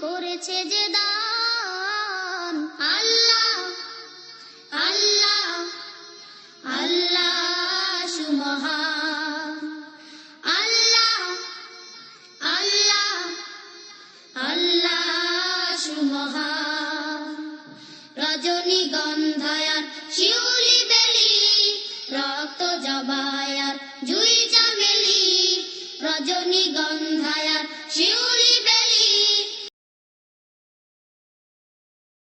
করেছে যে দান। আল্লাহ আল্লাহ আল্লাহ সুমহান, আল্লাহ আল্লাহ আল্লাহ সুমহান। রজনীগন্ধায়ার শিউলি বেলি, রক্ত জবায়ার জুই চামেলি, রজনীগন্ধায়